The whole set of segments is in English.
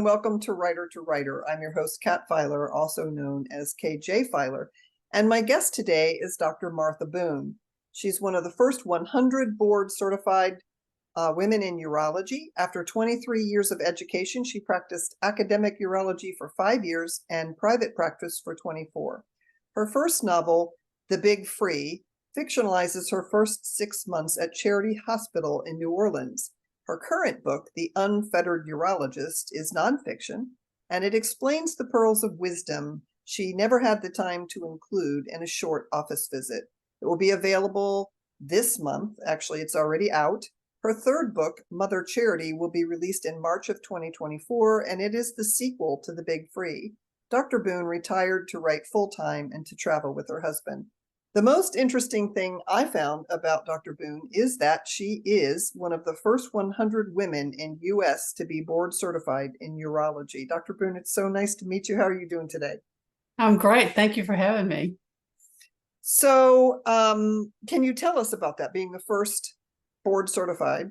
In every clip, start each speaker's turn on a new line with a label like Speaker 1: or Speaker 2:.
Speaker 1: welcome to Writer. I'm your host, Kat Filer, also known as KJ Filer, and my guest today is Dr. Martha Boone. She's one of the first 100 board-certified women in urology. After 23 years of education, she practiced academic urology for 5 years and private practice for 24. Her first novel, The Big Free, fictionalizes her first 6 months at Charity Hospital in New Orleans. Her current book, The Unfettered Urologist, is nonfiction, and it explains the pearls of wisdom she never had the time to include in a short office visit. It will be available this month. Actually, it's already out. Her third book, Mother Charity, will be released in March of 2024, and it is the sequel to The Big Free. Dr. Boone retired to write full-time and to travel with her husband. The most interesting thing I found about Dr. Boone is that she is one of the first 100 women in U.S. to be board certified in urology. Dr. Boone, it's so nice to meet you. How are you doing today?
Speaker 2: I'm great. Thank you for having me.
Speaker 1: So can you tell us about that, being the first board certified?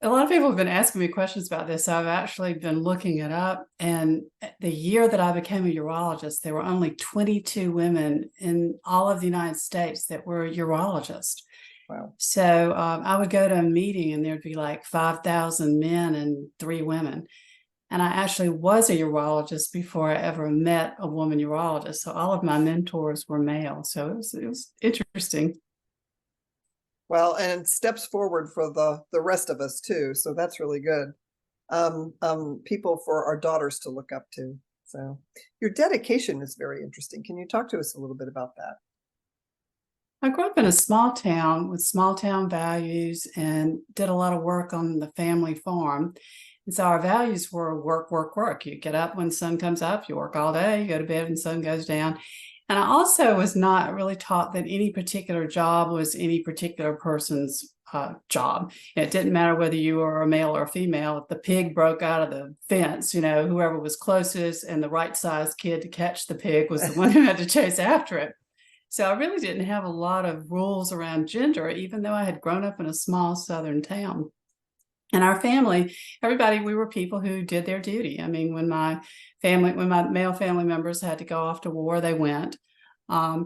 Speaker 2: A lot of people have been asking me questions about this. I've actually been looking it up, and the year that I became a urologist, there were only 22 women in all of the United States that were urologists.
Speaker 1: Wow.
Speaker 2: So I would go to a meeting and there'd be like 5,000 men and 3 women. And I actually was a urologist before I ever met a woman urologist. So all of my mentors were male. So it was interesting.
Speaker 1: Well, and steps forward for the rest of us too. So that's really good. People for our daughters to look up to. So your dedication is very interesting. Can you talk to us a little bit about that?
Speaker 2: I grew up in a small town with small town values and did a lot of work on the family farm. And so our values were work, work, work. You get up when the sun comes up, you work all day, you go to bed when the sun goes down. And I also was not really taught that any particular job was any particular person's job. It didn't matter whether you were a male or a female. If the pig broke out of the fence, whoever was closest and the right sized kid to catch the pig was the one who had to chase after it. So I really didn't have a lot of rules around gender, even though I had grown up in a small southern town. And our family, everybody, we were people who did their duty. I mean, when my male family members had to go off to war, they went.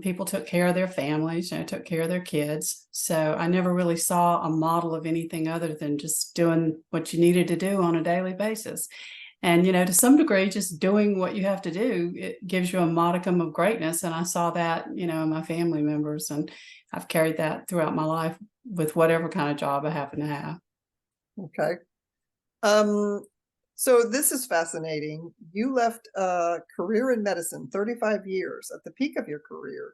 Speaker 2: People took care of their families, took care of their kids. So I never really saw a model of anything other than just doing what you needed to do on a daily basis. And, to some degree, just doing what you have to do, it gives you a modicum of greatness. And I saw that, in my family members. And I've carried that throughout my life with whatever kind of job I happen to have.
Speaker 1: Okay. So this is fascinating. You left a career in medicine, 35 years at the peak of your career.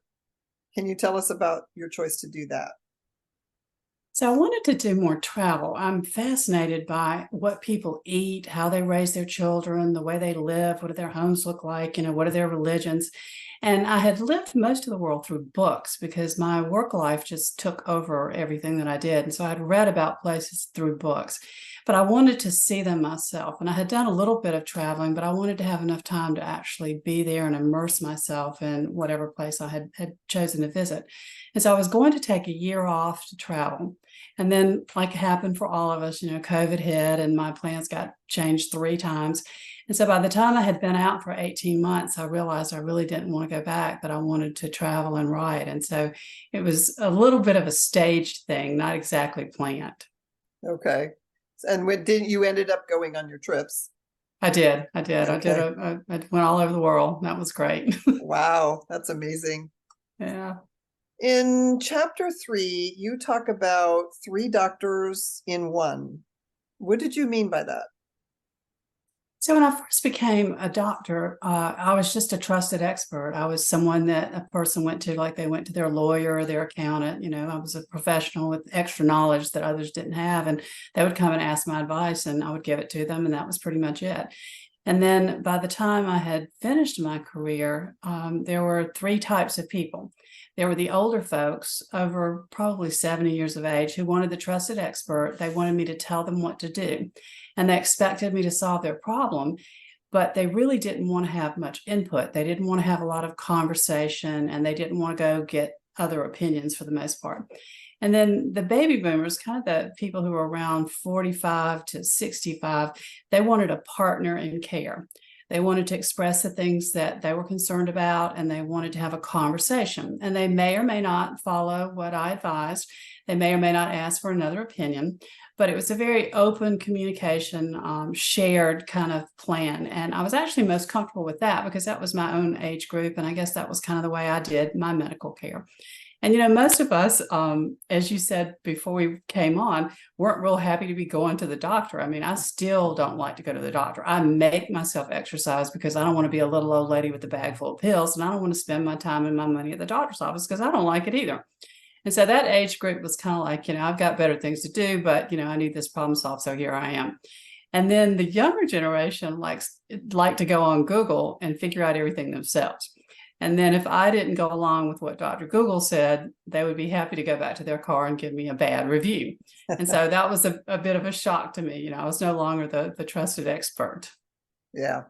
Speaker 1: Can you tell us about your choice to do that?
Speaker 2: So I wanted to do more travel. I'm fascinated by what people eat, how they raise their children, the way they live, what do their homes look like, what are their religions. And I had lived most of the world through books because my work life just took over everything that I did. And so I'd read about places through books, but I wanted to see them myself. And I had done a little bit of traveling, but I wanted to have enough time to actually be there and immerse myself in whatever place I had chosen to visit. And so I was going to take a year off to travel. And then, like it happened for all of us, COVID hit and my plans got changed 3 times. And so by the time I had been out for 18 months, I realized I really didn't want to go back, but I wanted to travel and write. And so it was a little bit of a staged thing, not exactly planned.
Speaker 1: Okay. And when did you ended up going on your trips?
Speaker 2: I did.
Speaker 1: Okay.
Speaker 2: I went all over the world. That was great.
Speaker 1: Wow, that's amazing.
Speaker 2: Yeah.
Speaker 1: In chapter 3, you talk about 3 doctors in one. What did you mean by that?
Speaker 2: So when I first became a doctor, I was just a trusted expert. I was someone that a person went to like they went to their lawyer or their accountant. I was a professional with extra knowledge that others didn't have. And they would come and ask my advice and I would give it to them. And that was pretty much it. And then by the time I had finished my career, there were 3 types of people. There were the older folks over probably 70 years of age who wanted the trusted expert. They wanted me to tell them what to do. And they expected me to solve their problem, but they really didn't want to have much input. They didn't want to have a lot of conversation and they didn't want to go get other opinions for the most part. And then the baby boomers, kind of the people who were around 45 to 65, they wanted a partner in care. They wanted to express the things that they were concerned about, and they wanted to have a conversation. And they may or may not follow what I advised. They may or may not ask for another opinion, but it was a very open communication, shared kind of plan. And I was actually most comfortable with that because that was my own age group. And I guess that was kind of the way I did my medical care. And, most of us, as you said before we came on, weren't real happy to be going to the doctor. I mean, I still don't like to go to the doctor. I make myself exercise because I don't want to be a little old lady with a bag full of pills. And I don't want to spend my time and my money at the doctor's office because I don't like it either. And so that age group was kind of like, I've got better things to do, but, I need this problem solved. So here I am. And then the younger generation like to go on Google and figure out everything themselves. And then if I didn't go along with what Dr. Google said, they would be happy to go back to their car and give me a bad review. And so that was a bit of a shock to me. I was no longer the trusted expert.
Speaker 1: Yeah.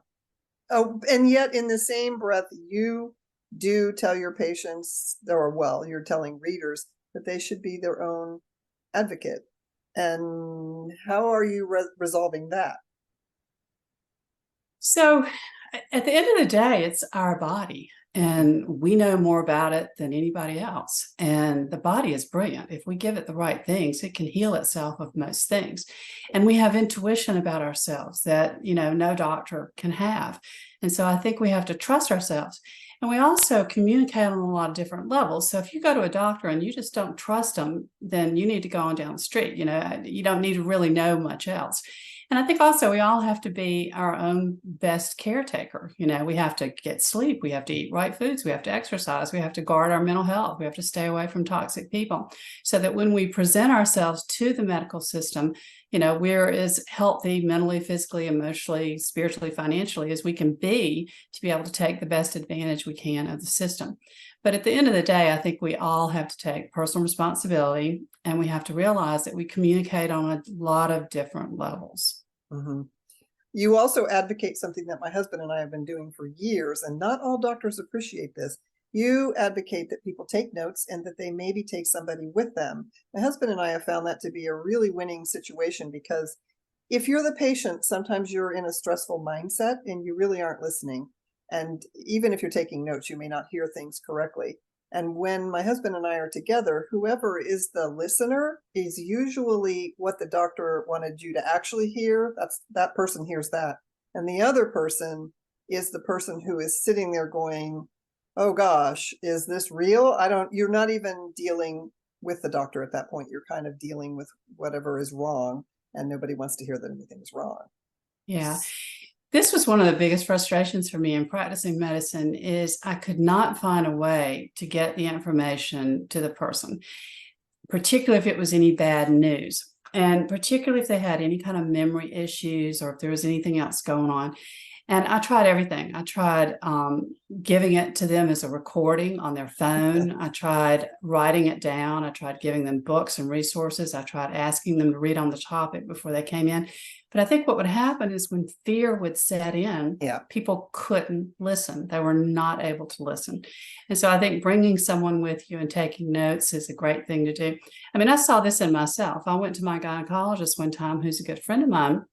Speaker 1: Oh, and yet in the same breath, you do tell your patients, or well, you're telling readers that they should be their own advocate. And how are you resolving that?
Speaker 2: So at the end of the day, it's our body. And we know more about it than anybody else. And the body is brilliant. If we give it the right things, it can heal itself of most things. And we have intuition about ourselves that, no doctor can have. And so I think we have to trust ourselves. And we also communicate on a lot of different levels. So if you go to a doctor and you just don't trust them, then you need to go on down the street. You don't need to really know much else. And I think also we all have to be our own best caretaker. We have to get sleep. We have to eat right foods. We have to exercise. We have to guard our mental health. We have to stay away from toxic people so that when we present ourselves to the medical system, we're as healthy mentally, physically, emotionally, spiritually, financially as we can be to be able to take the best advantage we can of the system. But at the end of the day, I think we all have to take personal responsibility, and we have to realize that we communicate on a lot of different levels.
Speaker 1: Mm-hmm. You also advocate something that my husband and I have been doing for years, and not all doctors appreciate this. You advocate that people take notes and that they maybe take somebody with them. My husband and I have found that to be a really winning situation because if you're the patient, sometimes you're in a stressful mindset and you really aren't listening. And even if you're taking notes, you may not hear things correctly. And when my husband and I are together, whoever is the listener is usually what the doctor wanted you to actually hear. That person hears that. And the other person is the person who is sitting there going, oh gosh, is this real? You're not even dealing with the doctor at that point. You're kind of dealing with whatever is wrong, and nobody wants to hear that anything is wrong.
Speaker 2: Yeah. This was one of the biggest frustrations for me in practicing medicine is I could not find a way to get the information to the person, particularly if it was any bad news, and particularly if they had any kind of memory issues or if there was anything else going on. And I tried everything. I tried giving it to them as a recording on their phone. I tried writing it down. I tried giving them books and resources. I tried asking them to read on the topic before they came in. But I think what would happen is when fear would set in, people couldn't listen. They were not able to listen. And so I think bringing someone with you and taking notes is a great thing to do. I mean, I saw this in myself. I went to my gynecologist one time, who's a good friend of mine,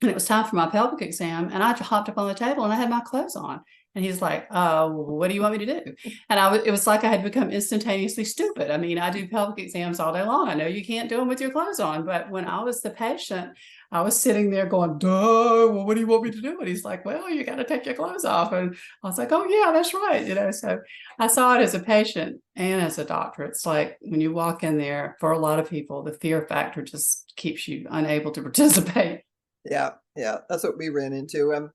Speaker 2: and it was time for my pelvic exam. And I hopped up on the table and I had my clothes on. And he's like, what do you want me to do? And it was like I had become instantaneously stupid. I mean, I do pelvic exams all day long. I know you can't do them with your clothes on. But when I was the patient, I was sitting there going, duh, well, what do you want me to do? And he's like, well, you got to take your clothes off. And I was like, oh, yeah, that's right. So I saw it as a patient and as a doctor. It's like when you walk in there, for a lot of people, the fear factor just keeps you unable to participate.
Speaker 1: Yeah, that's what we ran into.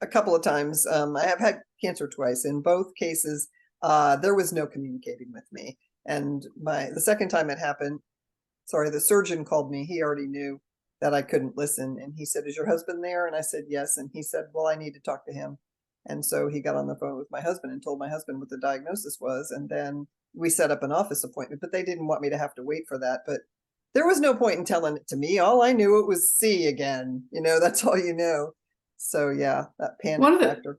Speaker 1: A couple of times. I have had cancer twice. In both cases, there was no communicating with me. And the second time it happened, the surgeon called me. He already knew that I couldn't listen. And he said, is your husband there? And I said, yes. And he said, well, I need to talk to him. And so he got on the phone with my husband and told my husband what the diagnosis was. And then we set up an office appointment, but they didn't want me to have to wait for that. But there was no point in telling it to me. All I knew it was C again. That's all you know. So yeah, that panic factor.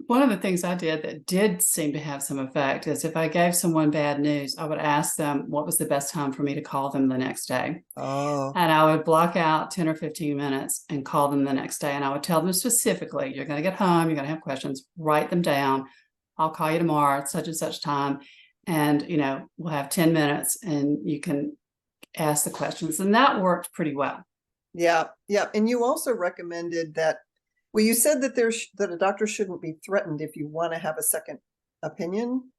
Speaker 2: one of the things I did that did seem to have some effect is if I gave someone bad news, I would ask them what was the best time for me to call them the next day.
Speaker 1: Oh,
Speaker 2: And I would block out 10 or 15 minutes and call them the next day. And I would tell them specifically, you're going to get home, you're going to have questions, write them down. I'll call you tomorrow at such and such time. And, we'll have 10 minutes and you can ask the questions. And that worked pretty well.
Speaker 1: yeah, yeah. And you also recommended that, well, you said that that a doctor shouldn't be threatened if you want to have a second opinion.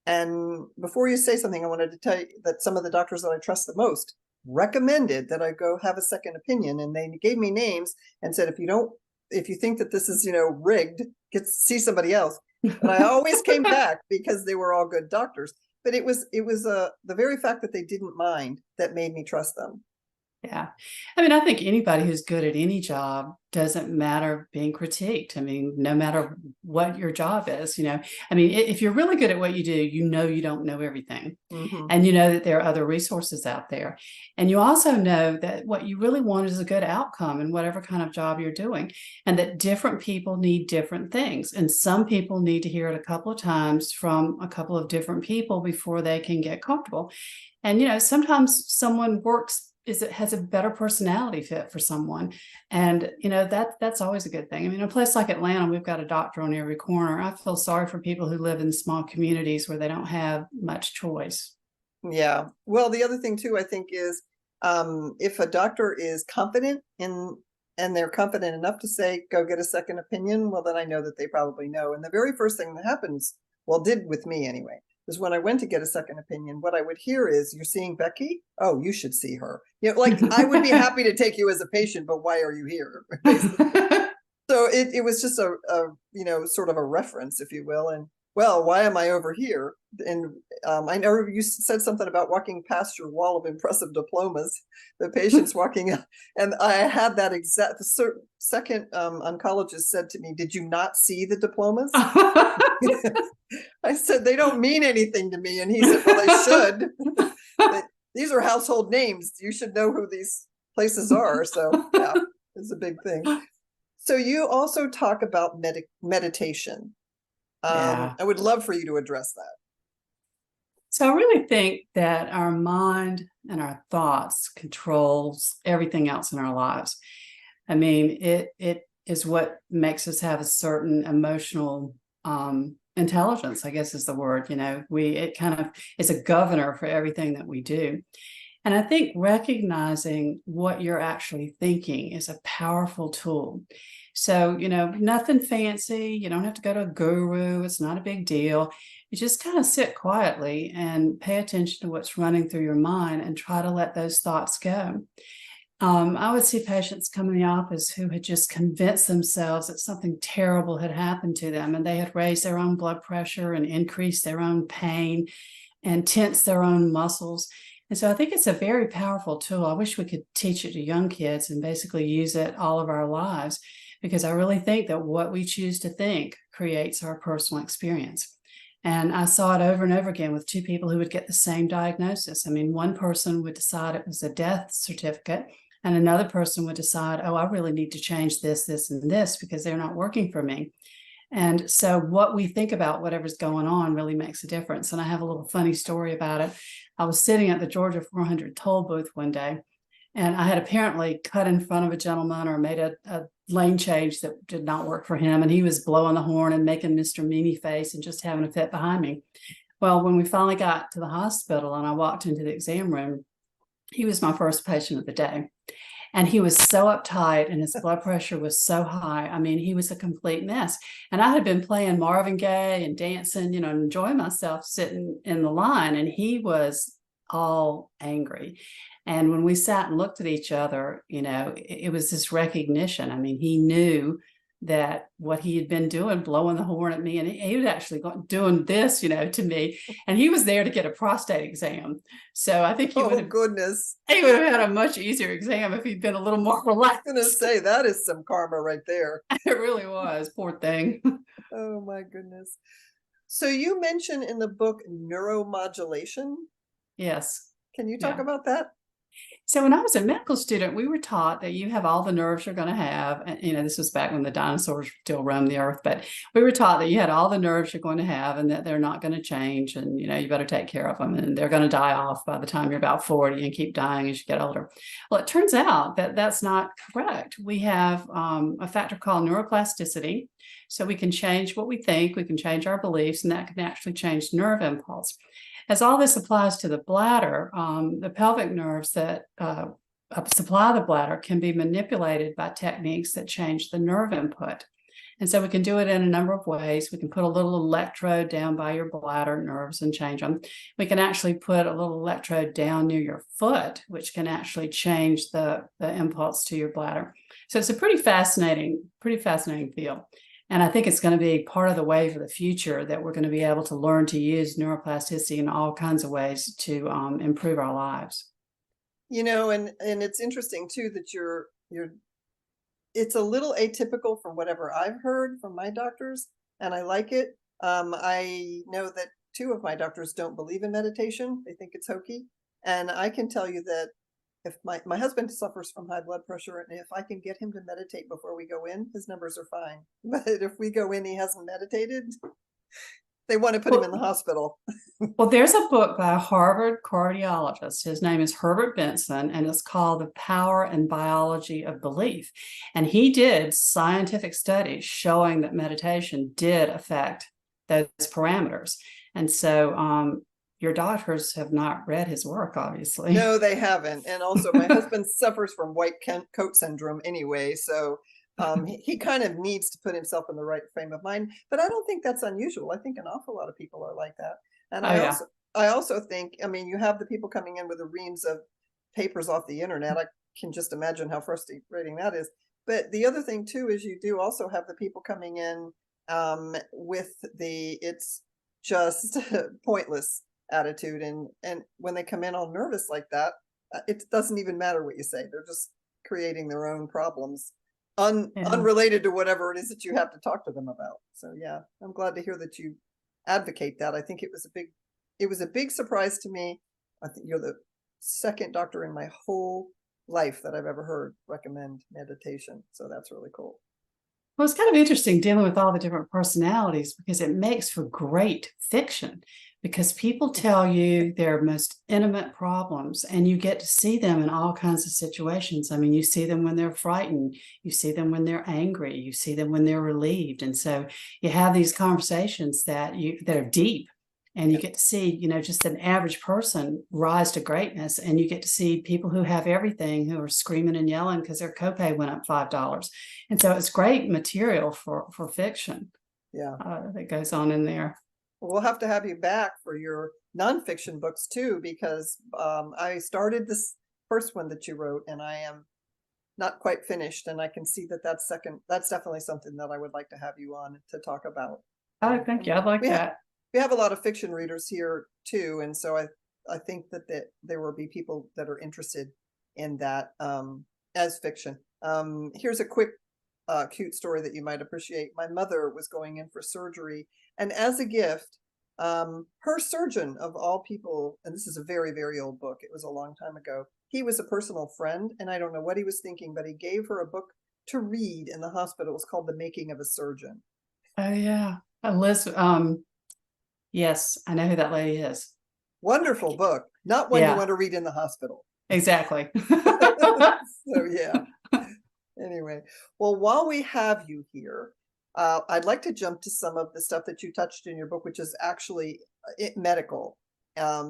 Speaker 1: And before you say something, I wanted to tell you that some of the doctors that I trust the most recommended that I go have a second opinion. And they gave me names and said, if you think that this is, rigged, see somebody else. But I always came back because they were all good doctors. But it was the very fact that they didn't mind that made me trust them.
Speaker 2: Yeah. I mean, I think anybody who's good at any job doesn't matter being critiqued. I mean, no matter what your job is, I mean, if you're really good at what you do, you don't know everything.
Speaker 1: Mm-hmm.
Speaker 2: And you know that there are other resources out there. And you also know that what you really want is a good outcome in whatever kind of job you're doing, and that different people need different things. And some people need to hear it a couple of times from a couple of different people before they can get comfortable. And, sometimes someone has a better personality fit for someone. And, that's always a good thing. I mean, a place like Atlanta, we've got a doctor on every corner. I feel sorry for people who live in small communities where they don't have much choice.
Speaker 1: Yeah. Well, the other thing too, I think is, if a doctor is confident and they're confident enough to say, go get a second opinion, well, then I know that they probably know. And the very first thing that happens, did with me anyway, is when I went to get a second opinion, what I would hear is, you're seeing Becky? Oh, you should see her. Like I would be happy to take you as a patient, but why are you here? So it was just a sort of a reference, if you will. And well, why am I over here? And I know you said something about walking past your wall of impressive diplomas, the patients walking out. And I had that exact, the second oncologist said to me, did you not see the diplomas? I said, they don't mean anything to me. And he said, well, they should. These are household names. You should know who these places are. So yeah, it's a big thing. So you also talk about meditation.
Speaker 2: Yeah.
Speaker 1: I would love for you to address that.
Speaker 2: So I really think that our mind and our thoughts controls everything else in our lives. I mean, it is what makes us have a certain emotional intelligence, I guess is the word. It kind of is a governor for everything that we do. And I think recognizing what you're actually thinking is a powerful tool. So, nothing fancy. You don't have to go to a guru. It's not a big deal. You just kind of sit quietly and pay attention to what's running through your mind and try to let those thoughts go. I would see patients come in the office who had just convinced themselves that something terrible had happened to them, and they had raised their own blood pressure and increased their own pain and tensed their own muscles. And so I think it's a very powerful tool. I wish we could teach it to young kids and basically use it all of our lives, because I really think that what we choose to think creates our personal experience. And I saw it over and over again with two people who would get the same diagnosis. I mean, one person would decide it was a death certificate, and another person would decide, oh, I really need to change this, this, and this because they're not working for me. And so what we think about whatever's going on really makes a difference. And I have a little funny story about it. I was sitting at the Georgia 400 toll booth one day, and I had apparently cut in front of a gentleman or made a lane change that did not work for him. And he was blowing the horn and making Mr. Meanie face and just having a fit behind me. Well, when we finally got to the hospital and I walked into the exam room, he was my first patient of the day. And he was so uptight and his blood pressure was so high. I mean, he was a complete mess. And I had been playing Marvin Gaye and dancing, and enjoying myself sitting in the line. And he was all angry. And when we sat and looked at each other, it was this recognition. I mean, he knew that what he had been doing, blowing the horn at me, and he was actually doing this, to me, and he was there to get a prostate exam. So I think he would have had a much easier exam if he'd been a little more relaxed.
Speaker 1: I was going to say, that is some karma right there.
Speaker 2: It really was. Poor thing.
Speaker 1: Oh my goodness. So you mentioned in the book neuromodulation.
Speaker 2: Yes.
Speaker 1: Can you talk about that?
Speaker 2: So when I was a medical student, we were taught that you have all the nerves you're going to have. And, this was back when the dinosaurs still roamed the earth, but we were taught that you had all the nerves you're going to have and that they're not going to change. And, you better take care of them and they're going to die off by the time you're about 40 and keep dying as you get older. Well, it turns out that that's not correct. We have a factor called neuroplasticity. So we can change what we think, we can change our beliefs, and that can actually change nerve impulse. As all this applies to the bladder, the pelvic nerves that supply the bladder can be manipulated by techniques that change the nerve input. And so we can do it in a number of ways. We can put a little electrode down by your bladder nerves and change them. We can actually put a little electrode down near your foot, which can actually change the impulse to your bladder. So it's a pretty fascinating field. And I think it's going to be part of the wave of the future that we're going to be able to learn to use neuroplasticity in all kinds of ways to improve our lives.
Speaker 1: And it's interesting too that it's a little atypical from whatever I've heard from my doctors, and I like it. I know that 2 of my doctors don't believe in meditation. They think it's hokey. And I can tell you that if my husband suffers from high blood pressure, and if I can get him to meditate before we go in, his numbers are fine. But if we go in, he hasn't meditated, they want to put him in the hospital.
Speaker 2: Well, there's a book by a Harvard cardiologist. His name is Herbert Benson, and it's called The Power and Biology of Belief. And he did scientific studies showing that meditation did affect those parameters. And so your doctors have not read his work, obviously.
Speaker 1: No, they haven't. And also my husband suffers from white coat syndrome anyway. So he kind of needs to put himself in the right frame of mind, but I don't think that's unusual. I think an awful lot of people are like that. And I also think, you have the people coming in with the reams of papers off the internet. I can just imagine how frustrating that is. But the other thing too, is you do also have the people coming in with it's just pointless attitude. And when they come in all nervous like that, it doesn't even matter what you say. They're just creating their own problems. Unrelated to whatever it is that you have to talk to them about. So yeah, I'm glad to hear that you advocate that. I think it was a big surprise to me. I think you're the second doctor in my whole life that I've ever heard recommend meditation. So that's really cool.
Speaker 2: Well, it's kind of interesting dealing with all the different personalities because it makes for great fiction. Because people tell you their most intimate problems and you get to see them in all kinds of situations. You see them when they're frightened, you see them when they're angry, you see them when they're relieved. And so you have these conversations that are deep, and you get to see, just an average person rise to greatness. And you get to see people who have everything, who are screaming and yelling because their copay went up $5. And so it's great material for fiction.
Speaker 1: Yeah,
Speaker 2: that goes on in there.
Speaker 1: We'll have to have you back for your nonfiction books too, because I started this first one that you wrote and I am not quite finished. And I can see that's definitely something that I would like to have you on to talk about.
Speaker 2: Oh, thank you. I'd like that.
Speaker 1: We have a lot of fiction readers here too. And so I think that there will be people that are interested in that as fiction. Here's a quick cute story that you might appreciate. My mother was going in for surgery, and as a gift, her surgeon of all people, and this is a very, very old book, it was a long time ago, he was a personal friend, and I don't know what he was thinking, but he gave her a book to read in the hospital. It was called The Making of a Surgeon.
Speaker 2: Oh yeah, Liz. Yes, I know who that lady is.
Speaker 1: Wonderful book. Not one you want to read in the hospital.
Speaker 2: Exactly.
Speaker 1: So yeah. Anyway, well, while we have you here, I'd like to jump to some of the stuff that you touched in your book, which is actually medical.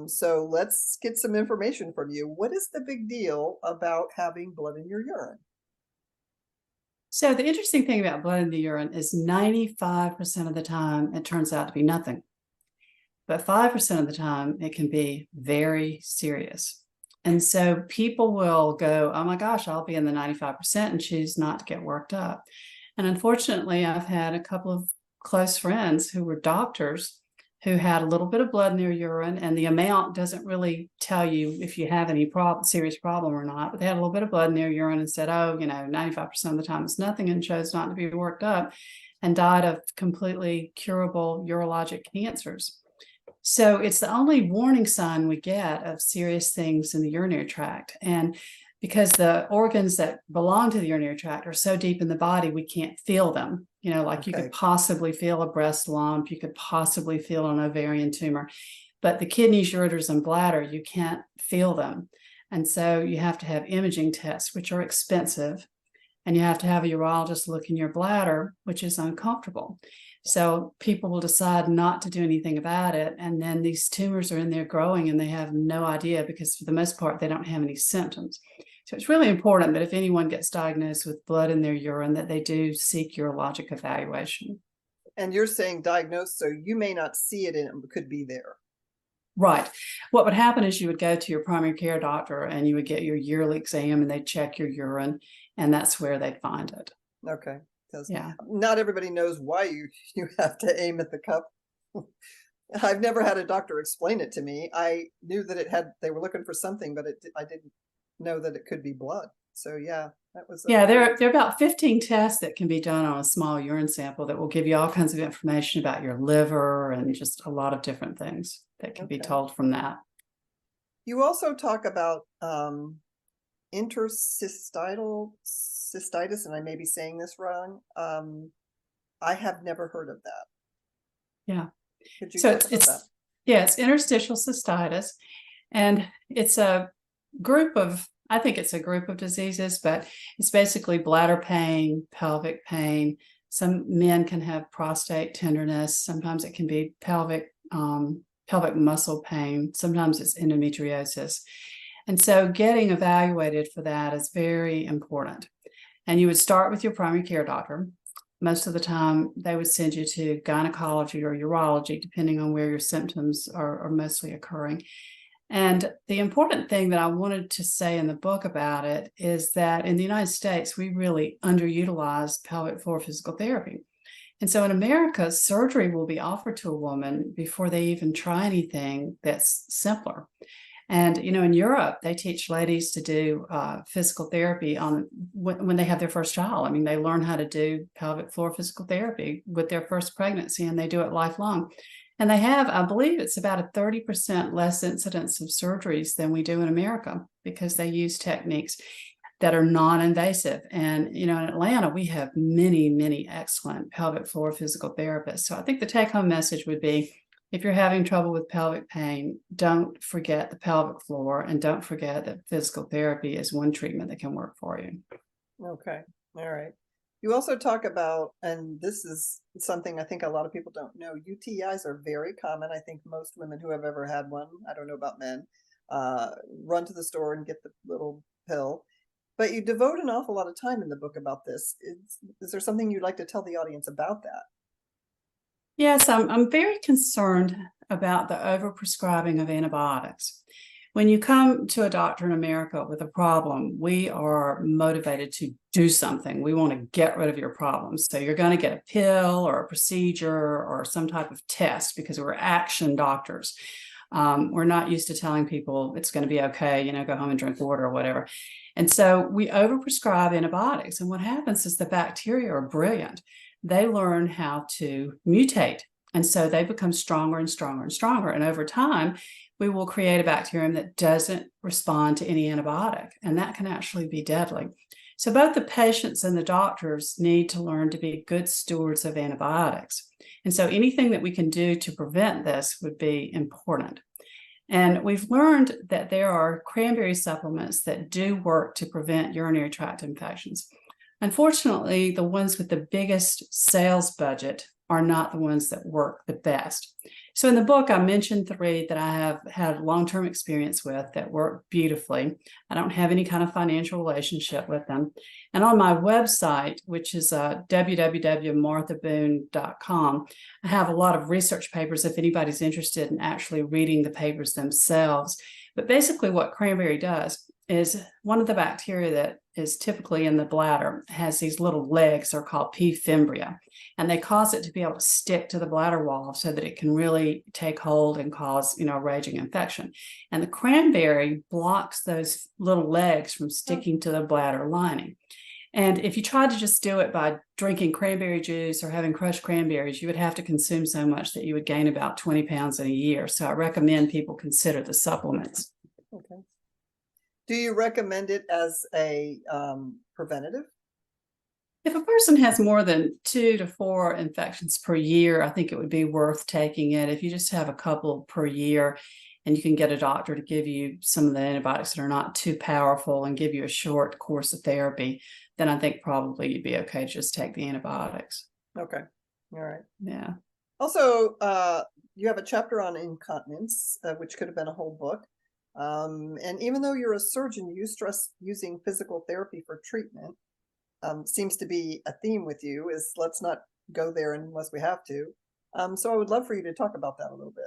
Speaker 1: So let's get some information from you. What is the big deal about having blood in your urine?
Speaker 2: So the interesting thing about blood in the urine is 95% of the time, it turns out to be nothing. But 5% of the time, it can be very serious. And so people will go, oh my gosh, I'll be in the 95% and choose not to get worked up. And unfortunately, I've had a couple of close friends who were doctors who had a little bit of blood in their urine, and the amount doesn't really tell you if you have any serious problem or not, but they had a little bit of blood in their urine and said, oh, 95% of the time it's nothing, and chose not to be worked up and died of completely curable urologic cancers. So it's the only warning sign we get of serious things in the urinary tract. And because the organs that belong to the urinary tract are so deep in the body, we can't feel them. You know, like you could possibly feel a breast lump, you could possibly feel an ovarian tumor, but the kidneys, ureters, and bladder, you can't feel them. And so you have to have imaging tests, which are expensive. And you have to have a urologist look in your bladder, which is uncomfortable. So people will decide not to do anything about it. And then these tumors are in there growing and they have no idea, because for the most part, they don't have any symptoms. So it's really important that if anyone gets diagnosed with blood in their urine, that they do seek urologic evaluation.
Speaker 1: And you're saying diagnosed, so you may not see it and it could be there.
Speaker 2: Right. What would happen is you would go to your primary care doctor and you would get your yearly exam and they'd check your urine, and that's where they'd find it.
Speaker 1: Okay. Because
Speaker 2: Yeah.
Speaker 1: not everybody knows why you have to aim at the cup. I've never had a doctor explain it to me. I knew that they were looking for something, but I didn't know that it could be blood. So yeah, that was.
Speaker 2: Yeah, there are about 15 tests that can be done on a small urine sample that will give you all kinds of information about your liver and just a lot of different things that can be told from that.
Speaker 1: You also talk about interstitial cystitis, and I may be saying this wrong. I have never heard of that.
Speaker 2: Yeah.
Speaker 1: Could you talk about that?
Speaker 2: Yeah, it's interstitial cystitis, and it's a group of, I think it's a group of diseases, but it's basically bladder pain, pelvic pain. Some men can have prostate tenderness. Sometimes it can be pelvic muscle pain. Sometimes it's endometriosis. And so getting evaluated for that is very important. And you would start with your primary care doctor. Most of the time, they would send you to gynecology or urology, depending on where your symptoms are mostly occurring. And the important thing that I wanted to say in the book about it is that in the United States, we really underutilize pelvic floor physical therapy. And so in America, surgery will be offered to a woman before they even try anything that's simpler. And, you know, in Europe, they teach ladies to do physical therapy when they have their first child. I mean, they learn how to do pelvic floor physical therapy with their first pregnancy, and they do it lifelong. And they have, I believe it's about a 30% less incidence of surgeries than we do in America, because they use techniques that are non-invasive. And, you know, in Atlanta, we have many, many excellent pelvic floor physical therapists. So I think the take-home message would be, if you're having trouble with pelvic pain, don't forget the pelvic floor, and don't forget that physical therapy is one treatment that can work for you.
Speaker 1: Okay. All right. You also talk about, and this is something I think a lot of people don't know, UTIs are very common. I think most women who have ever had one, I don't know about men, run to the store and get the little pill. But you devote an awful lot of time in the book about this. Is there something you'd like to tell the audience about that?
Speaker 2: Yes, I'm very concerned about the overprescribing of antibiotics. When you come to a doctor in America with a problem, we are motivated to do something. We want to get rid of your problems. So you're going to get a pill or a procedure or some type of test, because we're action doctors. We're not used to telling people it's going to be okay, you know, go home and drink water or whatever. And so we overprescribe antibiotics. And what happens is the bacteria are brilliant. They learn how to mutate. And so they become stronger and stronger and stronger. And over time, we will create a bacterium that doesn't respond to any antibiotic. And that can actually be deadly. So both the patients and the doctors need to learn to be good stewards of antibiotics. And so anything that we can do to prevent this would be important. And we've learned that there are cranberry supplements that do work to prevent urinary tract infections. Unfortunately, the ones with the biggest sales budget are not the ones that work the best. So in the book, I mentioned 3 that I have had long-term experience with that work beautifully. I don't have any kind of financial relationship with them. And on my website, which is www.marthaboone.com, I have a lot of research papers if anybody's interested in actually reading the papers themselves. But basically what cranberry does is, one of the bacteria that is typically in the bladder has these little legs, they're called P. fimbria, and they cause it to be able to stick to the bladder wall so that it can really take hold and cause, you know, raging infection. And the cranberry blocks those little legs from sticking to the bladder lining. And if you tried to just do it by drinking cranberry juice or having crushed cranberries, you would have to consume so much that you would gain about 20 pounds in a year. So I recommend people consider the supplements.
Speaker 1: Okay. Do you recommend it as a preventative?
Speaker 2: If a person has more than 2 to 4 infections per year, I think it would be worth taking it. If you just have a couple per year and you can get a doctor to give you some of the antibiotics that are not too powerful and give you a short course of therapy, then I think probably you'd be okay to just take the antibiotics.
Speaker 1: Okay. All right.
Speaker 2: Yeah.
Speaker 1: Also, you have a chapter on incontinence, which could have been a whole book. And even though you're a surgeon, you stress using physical therapy for treatment. Seems to be a theme with you, is let's not go there unless we have to. So I would love for you to talk about that a little bit.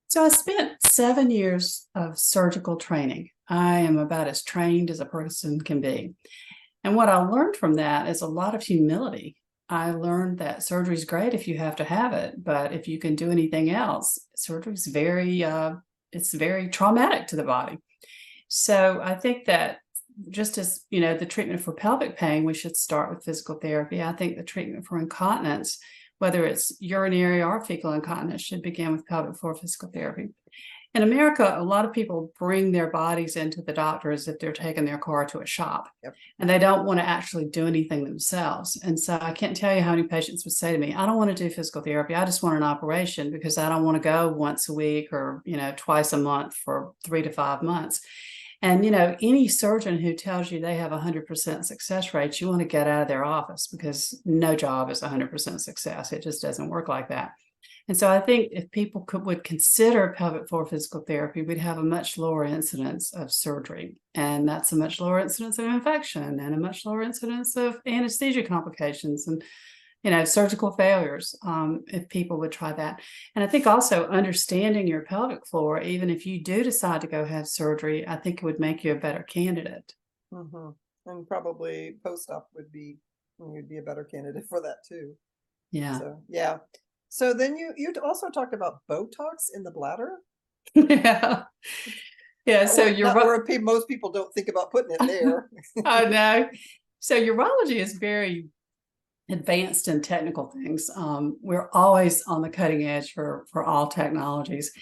Speaker 2: So I spent 7 years of surgical training. I am about as trained as a person can be. And what I learned from that is a lot of humility. I learned that surgery is great if you have to have it, but if you can do anything else, surgery is it's very traumatic to the body. So I think that just as, the treatment for pelvic pain, we should start with physical therapy. I think the treatment for incontinence, whether it's urinary or fecal incontinence, should begin with pelvic floor physical therapy. In America, a lot of people bring their bodies into the doctor as if they're taking their car to a shop.
Speaker 1: Yep.
Speaker 2: And they don't want to actually do anything themselves. And so I can't tell you how many patients would say to me, I don't want to do physical therapy. I just want an operation because I don't want to go once a week or, twice a month for 3 to 5 months. And, any surgeon who tells you they have 100% success rates, you want to get out of their office because no job is 100% success. It just doesn't work like that. And so I think if people would consider pelvic floor physical therapy, we'd have a much lower incidence of surgery. And that's a much lower incidence of infection and a much lower incidence of anesthesia complications and, surgical failures, if people would try that. And I think also understanding your pelvic floor, even if you do decide to go have surgery, I think it would make you a better candidate.
Speaker 1: Mm-hmm. And probably post-op you'd be a better candidate for that too.
Speaker 2: Yeah.
Speaker 1: So, yeah. So then you also talked about Botox in the bladder.
Speaker 2: Yeah. Yeah. So
Speaker 1: you're right. Most people don't think about putting it there.
Speaker 2: I know. So urology is very advanced in technical things. We're always on the cutting edge for all technologies.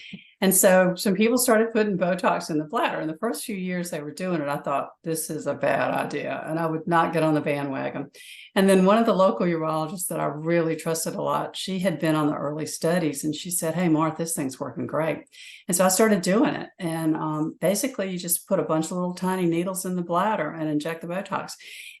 Speaker 2: And so some people started putting Botox in the bladder. In the first few years they were doing it, I thought, this is a bad idea. And I would not get on the bandwagon. And then one of the local urologists that I really trusted a lot, she had been on the early studies and she said, hey, Martha, this thing's working great. And so I started doing it. And basically you just put a bunch of little tiny needles in the bladder and inject the Botox.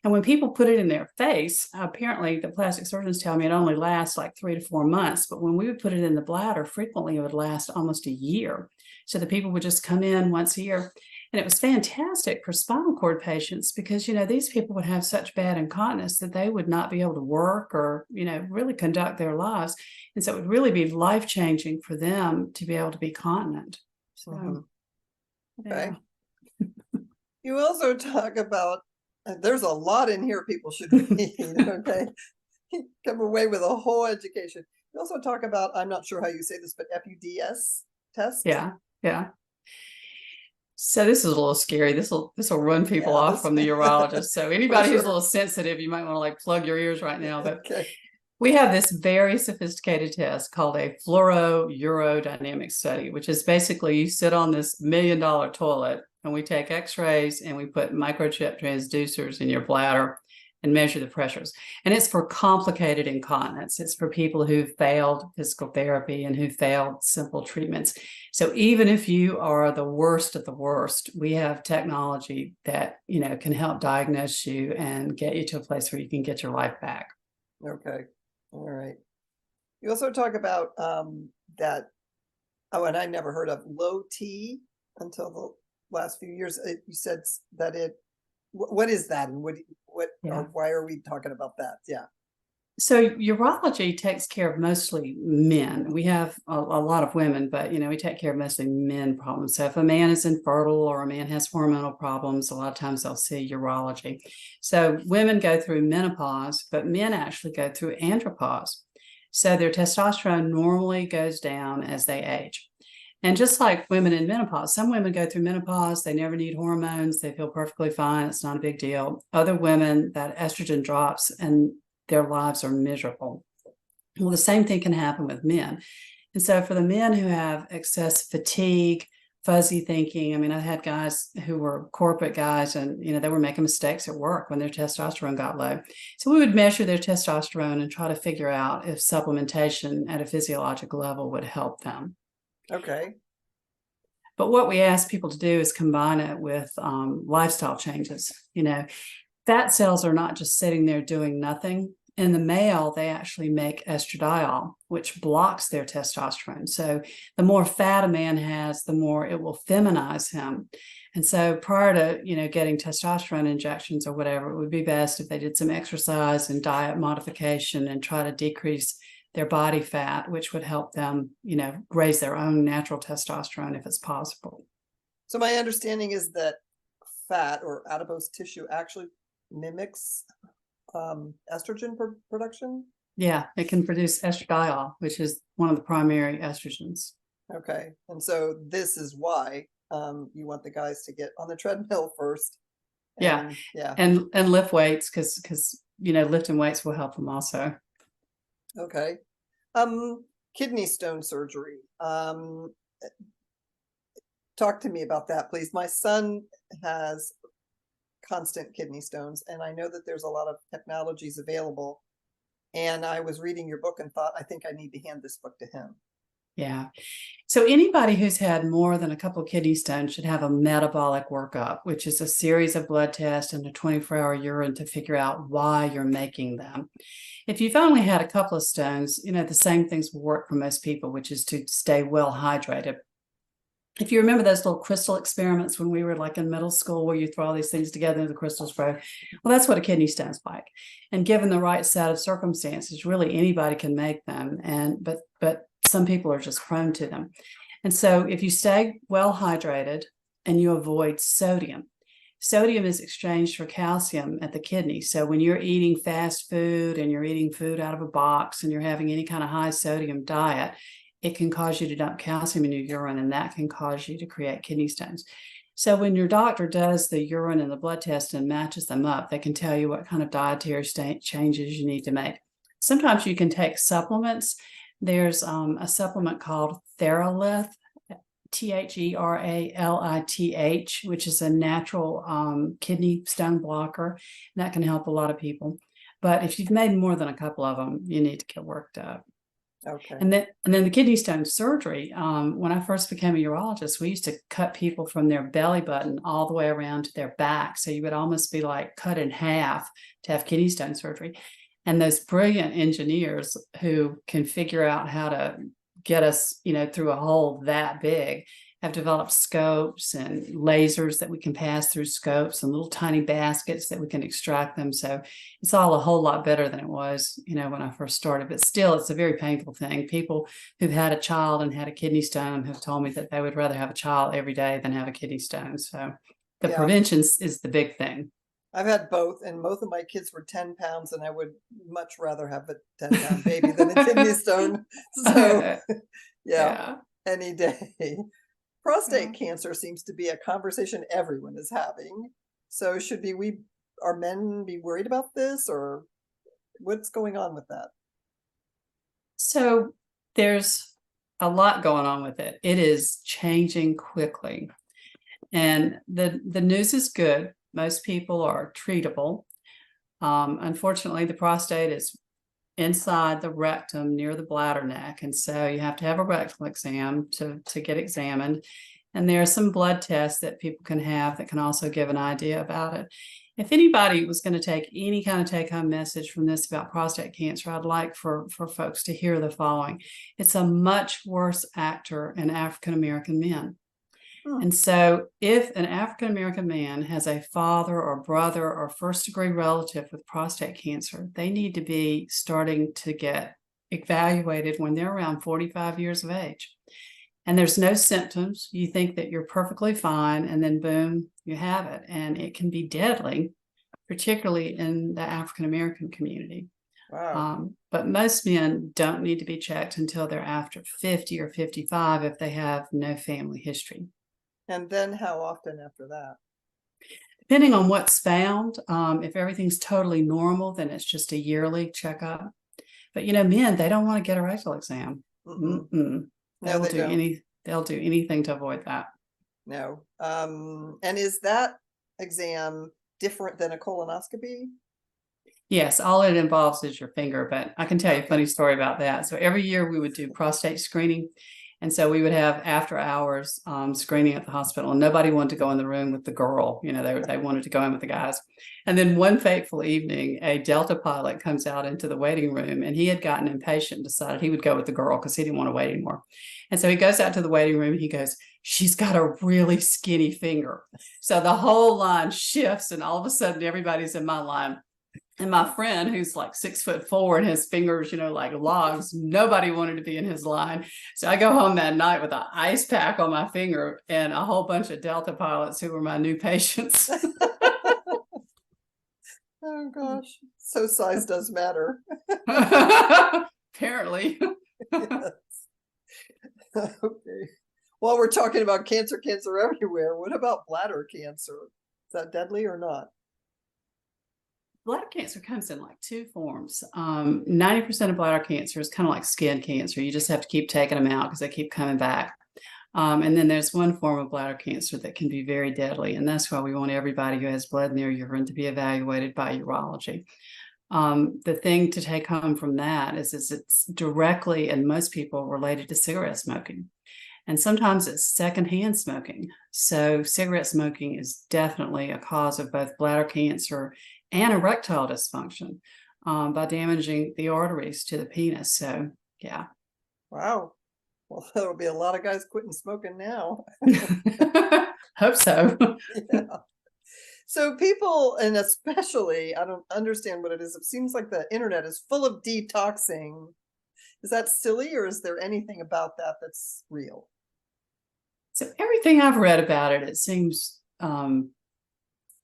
Speaker 2: And when people put it in their face, apparently the plastic surgeons tell me it only lasts like 3 to 4 months. But when we would put it in the bladder, frequently it would last almost a year. So the people would just come in once a year. And it was fantastic for spinal cord patients because, these people would have such bad incontinence that they would not be able to work or, really conduct their lives. And so it would really be life-changing for them to be able to be continent. So,
Speaker 1: mm-hmm. Okay. Yeah. You also talk about, there's a lot in here people should read, okay? Come away with a whole education. You also talk about, I'm not sure how you say this, but FUDS test.
Speaker 2: Yeah. So this is a little scary. This will run people off from the urologist. So anybody who's a little sensitive, you might want to plug your ears right now. But
Speaker 1: okay.
Speaker 2: We have this very sophisticated test called a fluorourodynamic study, which is basically you sit on this $1 million toilet and we take x-rays and we put microchip transducers in your bladder and measure the pressures. And it's for complicated incontinence. It's for people who've failed physical therapy and who failed simple treatments. So even if you are the worst of the worst, we have technology that, can help diagnose you and get you to a place where you can get your life back.
Speaker 1: Okay. All right. You also talk about that, and I never heard of low T until the last few years. You said that what is that, and what or why are we talking about that? Yeah.
Speaker 2: So urology takes care of mostly men. We have a lot of women, but we take care of mostly men problems. So if a man is infertile or a man has hormonal problems, a lot of times they'll see urology. So women go through menopause, but men actually go through andropause. So their testosterone normally goes down as they age. And just like women in menopause, some women go through menopause, they never need hormones, they feel perfectly fine, it's not a big deal. Other women, that estrogen drops and their lives are miserable. Well, the same thing can happen with men. And so for the men who have excess fatigue, fuzzy thinking, I mean, I had guys who were corporate guys and, they were making mistakes at work when their testosterone got low. So we would measure their testosterone and try to figure out if supplementation at a physiological level would help them.
Speaker 1: Okay.
Speaker 2: But what we ask people to do is combine it with lifestyle changes. Fat cells are not just sitting there doing nothing. In the male, they actually make estradiol, which blocks their testosterone. So the more fat a man has, the more it will feminize him. And so prior to, getting testosterone injections or whatever, it would be best if they did some exercise and diet modification and try to decrease their body fat, which would help them, raise their own natural testosterone if it's possible.
Speaker 1: So my understanding is that fat or adipose tissue actually mimics estrogen production?
Speaker 2: Yeah, it can produce estradiol, which is one of the primary estrogens.
Speaker 1: Okay. And so this is why you want the guys to get on the treadmill first.
Speaker 2: Yeah. And lift weights because lifting weights will help them also.
Speaker 1: Okay. Kidney stone surgery. Talk to me about that, please. My son has constant kidney stones, and I know that there's a lot of technologies available. And I was reading your book and thought, I think I need to hand this book to him.
Speaker 2: Yeah. So anybody who's had more than a couple of kidney stones should have a metabolic workup, which is a series of blood tests and a 24-hour urine to figure out why you're making them. If you've only had a couple of stones, the same things will work for most people, which is to stay well hydrated. If you remember those little crystal experiments when we were like in middle school where you throw all these things together and the crystals grow, well, that's what a kidney stone's like. And given the right set of circumstances, really anybody can make them. But some people are just prone to them. And so if you stay well hydrated and you avoid sodium is exchanged for calcium at the kidney. So when you're eating fast food and you're eating food out of a box and you're having any kind of high sodium diet, it can cause you to dump calcium in your urine, and that can cause you to create kidney stones. So when your doctor does the urine and the blood test and matches them up, they can tell you what kind of dietary changes you need to make. Sometimes you can take supplements. There's a supplement called Theralith, THERALITH, which is a natural kidney stone blocker. And that can help a lot of people. But if you've made more than a couple of them, you need to get worked up.
Speaker 1: Okay.
Speaker 2: And then the kidney stone surgery, when I first became a urologist, we used to cut people from their belly button all the way around to their back. So you would almost be like cut in half to have kidney stone surgery. And those brilliant engineers who can figure out how to get us, through a hole that big, have developed scopes and lasers that we can pass through scopes and little tiny baskets that we can extract them. So it's all a whole lot better than it was, when I first started. But still, it's a very painful thing. People who've had a child and had a kidney stone have told me that they would rather have a child every day than have a kidney stone. So the prevention is the big thing.
Speaker 1: I've had both, and both of my kids were 10 pounds, and I would much rather have a 10-pound baby than a kidney stone. So, yeah, any day. Prostate cancer seems to be a conversation everyone is having. So should our men be worried about this, or what's going on with that?
Speaker 2: So there's a lot going on with it. It is changing quickly. And the news is good. Most people are treatable. Unfortunately, the prostate is inside the rectum near the bladder neck. And so you have to have a rectal exam to get examined. And there are some blood tests that people can have that can also give an idea about it. If anybody was going to take any kind of take-home message from this about prostate cancer, I'd like for folks to hear the following. It's a much worse actor in African-American men. And so if an African-American man has a father or brother or first-degree relative with prostate cancer, they need to be starting to get evaluated when they're around 45 years of age. And there's no symptoms. You think that you're perfectly fine, and then boom, you have it. And it can be deadly, particularly in the African-American community.
Speaker 1: Wow.
Speaker 2: But most men don't need to be checked until they're after 50 or 55 if they have no family history.
Speaker 1: And then how often after that?
Speaker 2: Depending on what's found, if everything's totally normal, then it's just a yearly checkup. But men, they don't want to get a rectal exam.
Speaker 1: Mm-mm. No, they don't.
Speaker 2: They'll do anything to avoid that.
Speaker 1: No. And is that exam different than a colonoscopy?
Speaker 2: Yes, all it involves is your finger, but I can tell you a
Speaker 1: Okay.
Speaker 2: funny story about that. So every year we would do prostate screening. And so we would have after hours screening at the hospital, and nobody wanted to go in the room with the girl. They wanted to go in with the guys. And then one fateful evening, a Delta pilot comes out into the waiting room, and he had gotten impatient, decided he would go with the girl because he didn't want to wait anymore. And so he goes out to the waiting room and he goes, "She's got a really skinny finger." So the whole line shifts, and all of a sudden everybody's in my line. And my friend, who's like 6'4" and his fingers, like logs, nobody wanted to be in his line. So I go home that night with an ice pack on my finger and a whole bunch of Delta pilots who were my new patients.
Speaker 1: Oh gosh. So size does matter.
Speaker 2: Apparently.
Speaker 1: Yes. Okay. While we're talking about cancer everywhere, what about bladder cancer? Is that deadly or not?
Speaker 2: Bladder cancer comes in like two forms. 90% of bladder cancer is kind of like skin cancer. You just have to keep taking them out because they keep coming back. And then there's one form of bladder cancer that can be very deadly. And that's why we want everybody who has blood in their urine to be evaluated by urology. The thing to take home from that is it's directly, and most people, related to cigarette smoking. And sometimes it's secondhand smoking. So cigarette smoking is definitely a cause of both bladder cancer and erectile dysfunction by damaging the arteries to the penis. So, yeah.
Speaker 1: Wow. Well, there'll be a lot of guys quitting smoking now.
Speaker 2: Hope so.
Speaker 1: Yeah. So people, and especially, I don't understand what it is. It seems like the internet is full of detoxing. Is that silly, or is there anything about that that's real?
Speaker 2: So everything I've read about it, it seems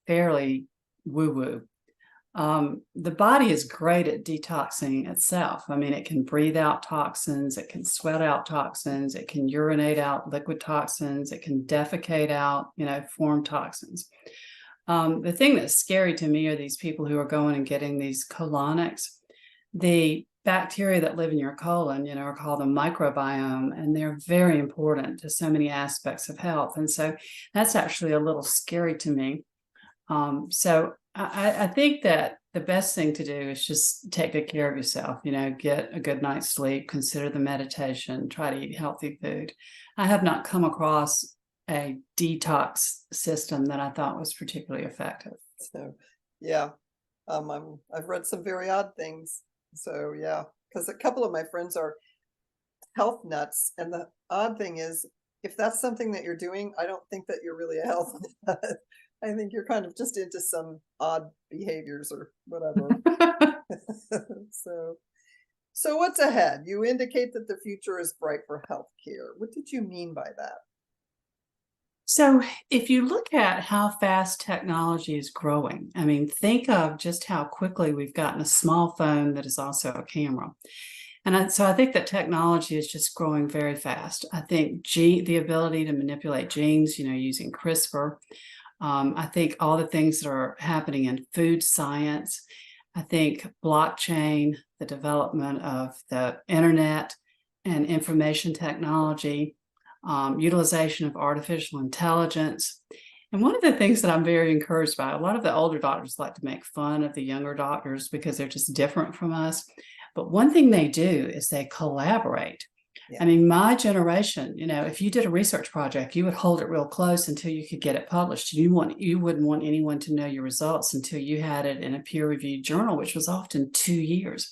Speaker 2: fairly woo-woo. The body is great at detoxing itself. I mean, it can breathe out toxins, it can sweat out toxins, it can urinate out liquid toxins, it can defecate out, form toxins. The thing that's scary to me are these people who are going and getting these colonics. The bacteria that live in your colon, are called the microbiome, and they're very important to so many aspects of health. And so that's actually a little scary to me. So I think that the best thing to do is just take good care of yourself, get a good night's sleep, consider the meditation, try to eat healthy food. I have not come across a detox system that I thought was particularly effective.
Speaker 1: So, yeah, I've read some very odd things. So, yeah, because a couple of my friends are health nuts, and the odd thing is, if that's something that you're doing, I don't think that you're really a health nut. I think you're kind of just into some odd behaviors or whatever. So what's ahead? You indicate that the future is bright for healthcare. What did you mean by that?
Speaker 2: So if you look at how fast technology is growing, I mean, think of just how quickly we've gotten a small phone that is also a camera. And so I think that technology is just growing very fast. I think the ability to manipulate genes, using CRISPR. I think all the things that are happening in food science. I think blockchain, the development of the internet and information technology, utilization of artificial intelligence. And one of the things that I'm very encouraged by, a lot of the older doctors like to make fun of the younger doctors because they're just different from us. But one thing they do is they collaborate. Yeah. I mean, my generation, if you did a research project, you would hold it real close until you could get it published. You wouldn't want anyone to know your results until you had it in a peer-reviewed journal, which was often 2 years.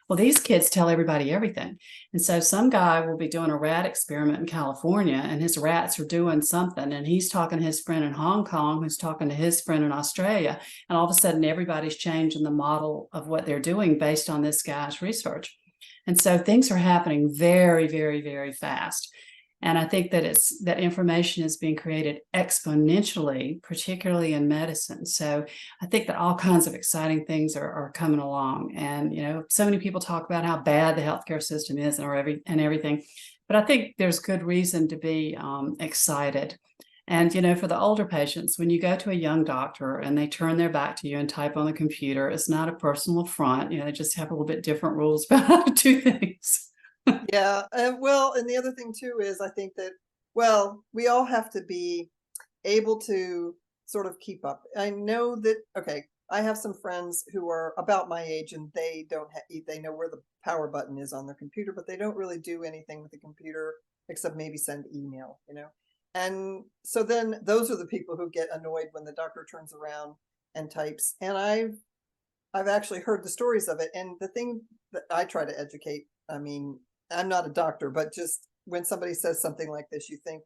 Speaker 2: Well, these kids tell everybody everything. And so some guy will be doing a rat experiment in California, and his rats are doing something, and he's talking to his friend in Hong Kong, who's talking to his friend in Australia. And all of a sudden, everybody's changing the model of what they're doing based on this guy's research. And so things are happening very, very, very fast. And I think that that information is being created exponentially, particularly in medicine. So I think that all kinds of exciting things are coming along. And, so many people talk about how bad the healthcare system is and everything. But I think there's good reason to be excited. And, for the older patients, when you go to a young doctor and they turn their back to you and type on the computer, it's not a personal affront. They just have a little bit different rules about how to do things.
Speaker 1: Yeah. Well, and the other thing too is I think that, well, we all have to be able to sort of keep up. I know that, okay, I have some friends who are about my age and they don't they know where the power button is on their computer, but they don't really do anything with the computer except maybe send email, And so then those are the people who get annoyed when the doctor turns around and types. And I've actually heard the stories of it. And the thing that I try to educate, I mean, I'm not a doctor, but just when somebody says something like this, you think,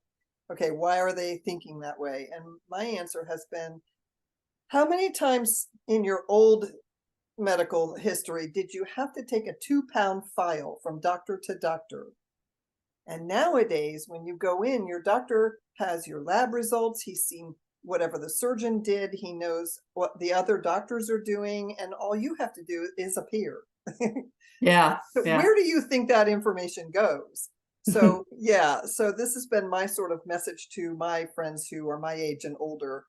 Speaker 1: okay, why are they thinking that way? And my answer has been, how many times in your old medical history did you have to take a 2-pound file from doctor to doctor? And nowadays, when you go in, your doctor has your lab results. He's seen whatever the surgeon did. He knows what the other doctors are doing. And all you have to do is appear.
Speaker 2: Yeah.
Speaker 1: But
Speaker 2: Yeah.
Speaker 1: where do you think that information goes? So, yeah. So this has been my sort of message to my friends who are my age and older.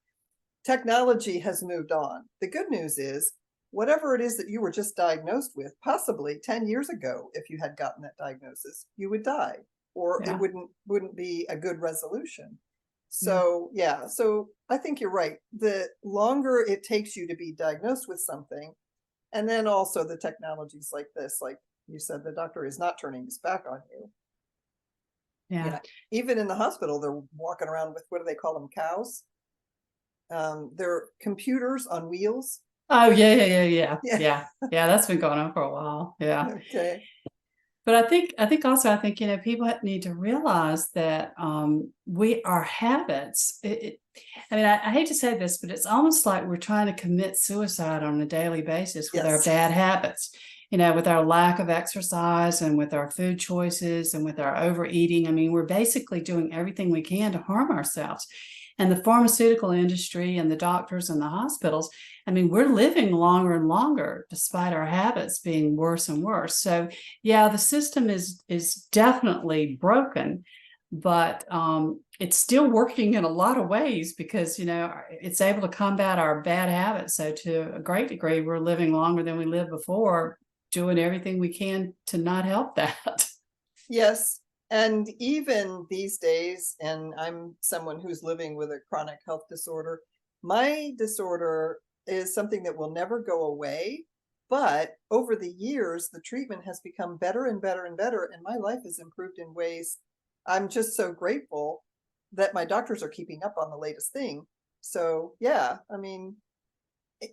Speaker 1: Technology has moved on. The good news is, whatever it is that you were just diagnosed with, possibly 10 years ago, if you had gotten that diagnosis, you would die, or
Speaker 2: Yeah.
Speaker 1: it wouldn't be a good resolution.
Speaker 2: Yeah.
Speaker 1: So, yeah, so I think you're right. The longer it takes you to be diagnosed with something, and then also the technologies like this, like you said, the doctor is not turning his back on you.
Speaker 2: Yeah.
Speaker 1: Even in the hospital, they're walking around with, what do they call them, cows? They're computers on wheels.
Speaker 2: Oh, yeah.
Speaker 1: Yeah.
Speaker 2: Yeah. Yeah. That's been going on for a while. Yeah.
Speaker 1: Okay.
Speaker 2: But I think, people need to realize that our habits, I mean, I hate to say this, but it's almost like we're trying to commit suicide on a daily basis with our
Speaker 1: Yes.
Speaker 2: bad habits, with our lack of exercise and with our food choices and with our overeating. I mean, we're basically doing everything we can to harm ourselves. And the pharmaceutical industry and the doctors and the hospitals, I mean, we're living longer and longer despite our habits being worse and worse. So, yeah, the system is definitely broken, but it's still working in a lot of ways because, it's able to combat our bad habits. So to a great degree, we're living longer than we lived before, doing everything we can to not help that.
Speaker 1: Yes. And even these days, and I'm someone who's living with a chronic health disorder, my disorder is something that will never go away. But over the years, the treatment has become better and better and better. And my life has improved in ways I'm just so grateful that my doctors are keeping up on the latest thing. So, yeah, I mean,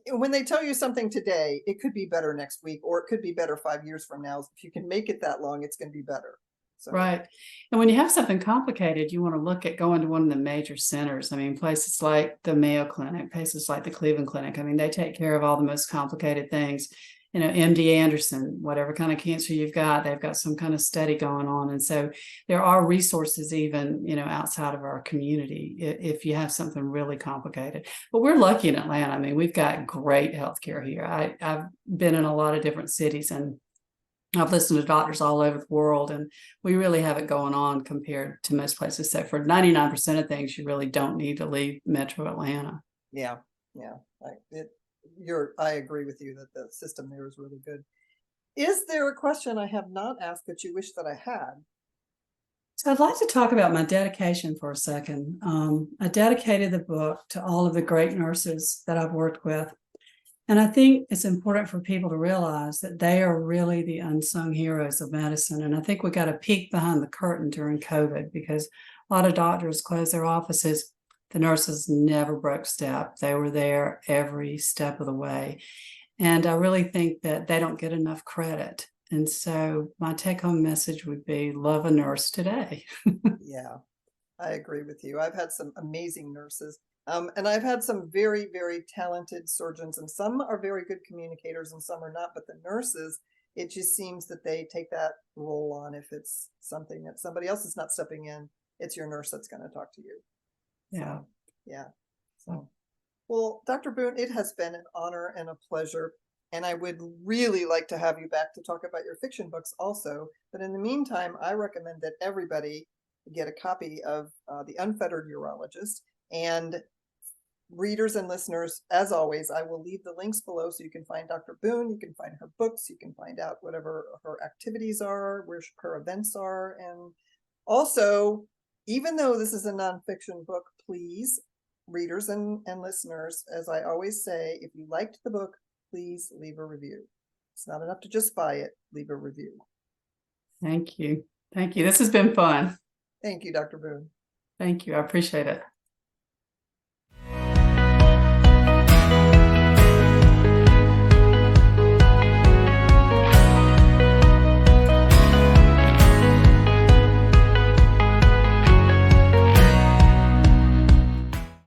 Speaker 1: when they tell you something today, it could be better next week, or it could be better 5 years from now. If you can make it that long, it's going to be better. So,
Speaker 2: Right. And when you have something complicated, you want to look at going to one of the major centers. I mean, places like the Mayo Clinic, places like the Cleveland Clinic. I mean, they take care of all the most complicated things. MD Anderson, whatever kind of cancer you've got, they've got some kind of study going on. And so there are resources even, outside of our community if you have something really complicated. But we're lucky in Atlanta. I mean, we've got great healthcare here. I've been in a lot of different cities and I've listened to doctors all over the world, and we really have it going on compared to most places. So for 99% of things, you really don't need to leave Metro Atlanta.
Speaker 1: yeah, yeah. I agree with you that the system there is really good. Is there a question I have not asked that you wish that I had?
Speaker 2: So I'd like to talk about my dedication for a second. I dedicated the book to all of the great nurses that I've worked with. And I think it's important for people to realize that they are really the unsung heroes of medicine. And I think we got to peek behind the curtain during COVID because a lot of doctors closed their offices. The nurses never broke step. They were there every step of the way. And I really think that they don't get enough credit. And so my take-home message would be love a nurse today.
Speaker 1: Yeah, I agree with you. I've had some amazing nurses. And I've had some very, very talented surgeons, and some are very good communicators and some are not. But the nurses, it just seems that they take that role on if it's something that somebody else is not stepping in. it's your nurse that's going to talk to you.
Speaker 2: Yeah.
Speaker 1: Yeah. So, well, Dr. Boone, it has been an honor and a pleasure. And I would really like to have you back to talk about your fiction books also. But in the meantime, I recommend that everybody get a copy of The Unfettered Urologist. And readers and listeners, as always, I will leave the links below so you can find Dr. Boone, you can find her books, you can find out whatever her activities are, where her events are. And also, even though this is a nonfiction book, please, readers and listeners, as I always say, if you liked the book, please leave a review. It's not enough to just buy it, leave a review.
Speaker 2: Thank you. Thank you. This has been fun.
Speaker 1: Thank you, Dr. Boone.
Speaker 2: Thank you. I appreciate it.